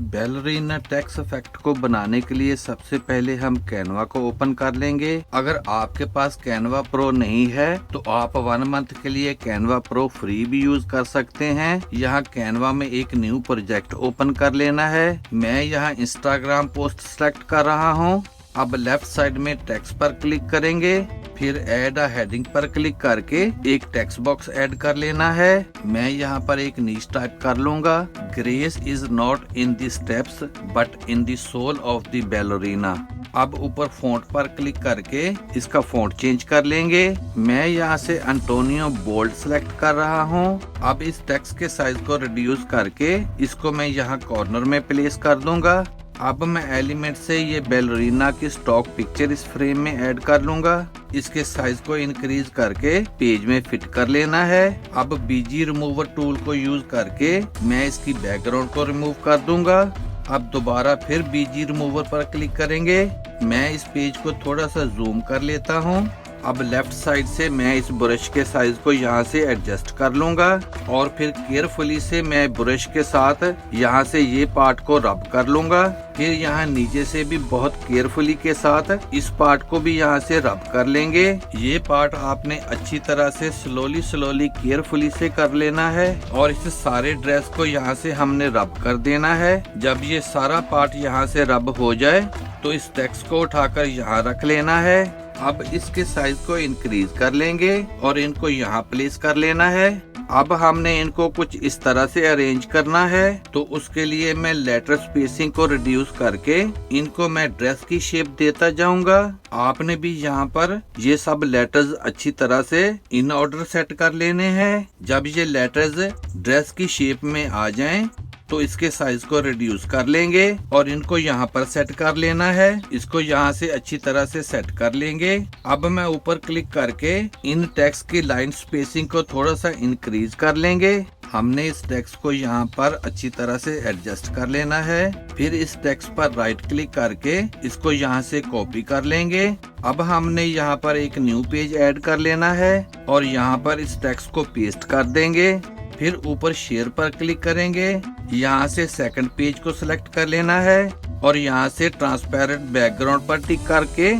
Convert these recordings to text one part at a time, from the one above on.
Ballerina text effect को बनाने के लिए सबसे पहले हम कैनवा को ओपन कर लेंगे। अगर आपके पास कैनवा प्रो नहीं है तो आप 1 मंथ के लिए कैनवा प्रो फ्री भी यूज कर सकते हैं। यहाँ कैनवा में एक न्यू प्रोजेक्ट ओपन कर लेना है। मैं यहाँ इंस्टाग्राम पोस्ट सेलेक्ट कर रहा हूँ। अब लेफ्ट साइड में टेक्स्ट पर क्लिक करेंगे, फिर ऐड अ हेडिंग पर क्लिक करके एक टेक्स्ट बॉक्स ऐड कर लेना है। मैं यहाँ पर एक नीच टाइप कर लूंगा। Grace is not in the steps but in the soul of the ballerina. अब ऊपर फॉन्ट पर क्लिक करके इसका फॉन्ट चेंज कर लेंगे। मैं यहाँ से एंटोनियो बोल्ड सेलेक्ट कर रहा हूँ। अब इस टेक्स्ट के साइज को रिड्यूस करके इसको मैं यहाँ कॉर्नर में प्लेस कर दूंगा। अब मैं एलिमेंट से ये बैलरीना की स्टॉक पिक्चर इस फ्रेम में ऐड कर लूंगा। इसके साइज को इंक्रीज करके पेज में फिट कर लेना है। अब बीजी रिमूवर टूल को यूज करके मैं इसकी बैकग्राउंड को रिमूव कर दूंगा। अब दोबारा फिर बीजी रिमूवर पर क्लिक करेंगे। मैं इस पेज को थोड़ा सा जूम कर लेता हूँ। अब लेफ्ट साइड से मैं इस ब्रश के साइज को यहाँ से एडजस्ट कर लूंगा और फिर केयरफुली से मैं ब्रश के साथ यहाँ से ये पार्ट को रब कर लूंगा। फिर यहाँ नीचे से भी बहुत केयरफुली के साथ इस पार्ट को भी यहाँ से रब कर लेंगे। ये पार्ट आपने अच्छी तरह से स्लोली केयरफुली से कर लेना है और इस सारे ड्रेस को यहाँ से हमने रब कर देना है। जब ये सारा पार्ट यहाँ से रब हो जाए तो इस टेक्स्ट को उठाकर यहाँ रख लेना है। अब इसके साइज को इंक्रीज कर लेंगे और इनको यहाँ प्लेस कर लेना है। अब हमने इनको कुछ इस तरह से अरेंज करना है, तो उसके लिए मैं लेटर स्पेसिंग को रिड्यूस करके इनको मैं ड्रेस की शेप देता जाऊंगा। आपने भी यहाँ पर ये सब लेटर्स अच्छी तरह से इन ऑर्डर सेट कर लेने हैं। जब ये लेटर्स ड्रेस की शेप में आ जाएं, तो इसके साइज को रिड्यूस कर लेंगे और इनको यहाँ पर सेट कर लेना है। इसको यहाँ से अच्छी तरह से सेट कर लेंगे। अब मैं ऊपर क्लिक करके इन टेक्स्ट की लाइन स्पेसिंग को थोड़ा सा इंक्रीज कर लेंगे। हमने इस टेक्स्ट को यहाँ पर अच्छी तरह से एडजस्ट कर लेना है। फिर इस टेक्स्ट पर राइट क्लिक करके इसको यहाँ से कॉपी कर लेंगे। अब हमने यहाँ पर एक न्यू पेज ऐड कर लेना है और यहाँ पर इस टेक्स्ट को पेस्ट कर देंगे। फिर ऊपर शेयर पर क्लिक करेंगे। यहाँ से सेकंड पेज को सिलेक्ट कर लेना है और यहाँ से ट्रांसपेरेंट बैकग्राउंड पर टिक करके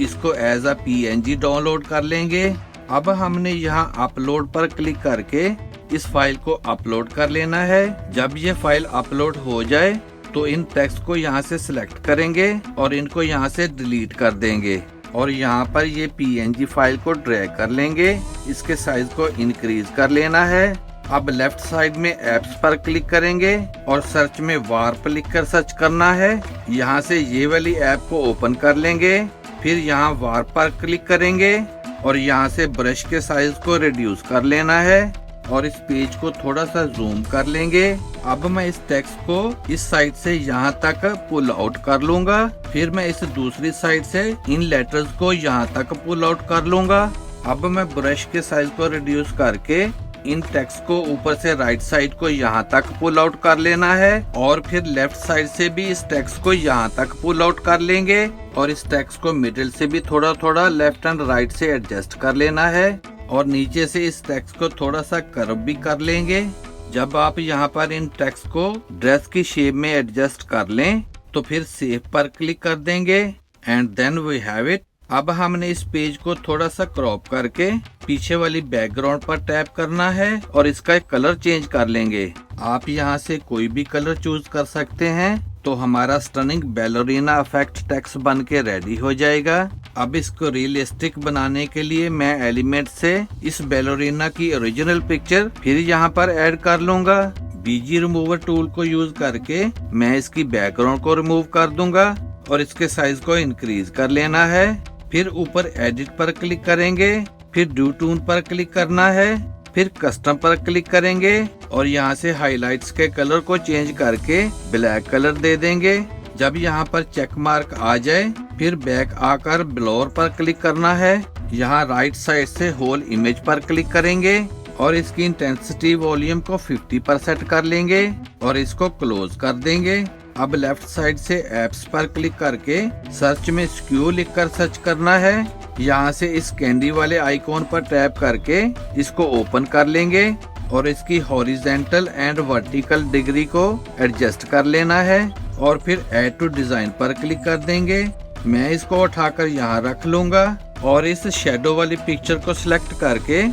इसको एज अ PNG डाउनलोड कर लेंगे। अब हमने यहाँ अपलोड पर क्लिक करके इस फाइल को अपलोड कर लेना है। जब ये फाइल अपलोड हो जाए तो इन टेक्स्ट को यहाँ से सिलेक्ट करेंगे और इनको यहाँ से डिलीट कर देंगे और यहाँ पर ये PNG फाइल को ड्रैग कर लेंगे। इसके साइज को इंक्रीज कर लेना है। अब लेफ्ट साइड में एप्स पर क्लिक करेंगे और सर्च में वार्प लिख कर सर्च करना है। यहाँ से ये वाली ऐप को ओपन कर लेंगे। फिर यहाँ वार्प पर क्लिक करेंगे और यहाँ से ब्रश के साइज को रिड्यूस कर लेना है और इस पेज को थोड़ा सा जूम कर लेंगे। अब मैं इस टेक्स्ट को इस साइड से यहाँ तक पुल आउट कर लूंगा। फिर मैं इस दूसरी साइड से इन लेटर्स को यहाँ तक पुल आउट कर लूंगा। अब मैं ब्रश के साइज को रिड्यूस करके इन टेक्स्ट को ऊपर से राइट साइड को यहाँ तक पुल आउट कर लेना है और फिर लेफ्ट साइड से भी इस टेक्स्ट को यहाँ तक पुल आउट कर लेंगे और इस टेक्स्ट को मिडिल से भी थोड़ा लेफ्ट एंड राइट से एडजस्ट कर लेना है और नीचे से इस टेक्स्ट को थोड़ा सा कर्व भी कर लेंगे। जब आप यहाँ पर इन टेक्स्ट को ड्रेस की शेप में एडजस्ट कर लें तो फिर सेव पर क्लिक कर देंगे and then we have it. अब हमने इस पेज को थोड़ा सा क्रॉप करके पीछे वाली बैकग्राउंड पर टैप करना है और इसका कलर चेंज कर लेंगे। आप यहाँ से कोई भी कलर चूज कर सकते हैं। तो हमारा स्टनिंग बैलरीना इफेक्ट टेक्स्ट बन के रेडी हो जाएगा। अब इसको रियलिस्टिक बनाने के लिए मैं एलिमेंट से इस बैलरीना की ओरिजिनल पिक्चर फिर यहाँ पर ऐड कर लूंगा। बीजी रिमूवर टूल को यूज करके मैं इसकी बैकग्राउंड को रिमूव कर दूंगा और इसके साइज को इंक्रीज कर लेना है। फिर ऊपर एडिट पर क्लिक करेंगे, फिर ड्यू टून पर क्लिक करना है, फिर कस्टम पर क्लिक करेंगे और यहाँ से हाइलाइट्स के कलर को चेंज करके ब्लैक कलर दे देंगे। जब यहाँ पर चेक मार्क आ जाए फिर बैक आकर ब्लोर पर क्लिक करना है। यहाँ राइट साइड से होल इमेज पर क्लिक करेंगे और इसकी इंटेंसिटी वॉल्यूम को 50 पर सेट कर लेंगे और इसको क्लोज कर देंगे। अब लेफ्ट साइड से एप्स पर क्लिक करके सर्च में स्क्यू लिखकर सर्च करना है। यहाँ से इस कैंडी वाले आइकॉन पर टैप करके इसको ओपन कर लेंगे और इसकी हॉरिजेंटल एंड वर्टिकल डिग्री को एडजस्ट कर लेना है और फिर ऐड टू डिजाइन पर क्लिक कर देंगे। मैं इसको उठाकर यहाँ रख लूंगा और इस शेडो वाली पिक्चर को सिलेक्ट करके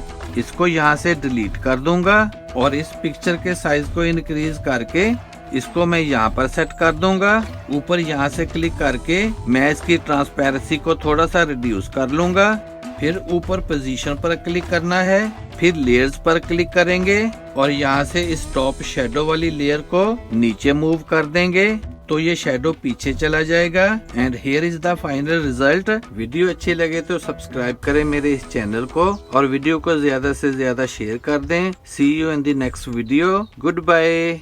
इसको यहाँ से डिलीट कर दूंगा और इस पिक्चर के साइज को इंक्रीज करके इसको मैं यहाँ पर सेट कर दूंगा। ऊपर यहाँ से क्लिक करके मैं इसकी ट्रांसपेरेंसी को थोड़ा सा रिड्यूस कर लूंगा। फिर ऊपर पोजीशन पर क्लिक करना है, फिर लेयर्स पर क्लिक करेंगे और यहाँ से इस टॉप शेडो वाली लेयर को नीचे मूव कर देंगे तो ये शेडो पीछे चला जाएगा। And here is the final result. Video अच्छी लगे तो सब्सक्राइब करें मेरे इस चैनल को और वीडियो को ज्यादा से ज्यादा शेयर कर दें। See you in the next video. Good bye.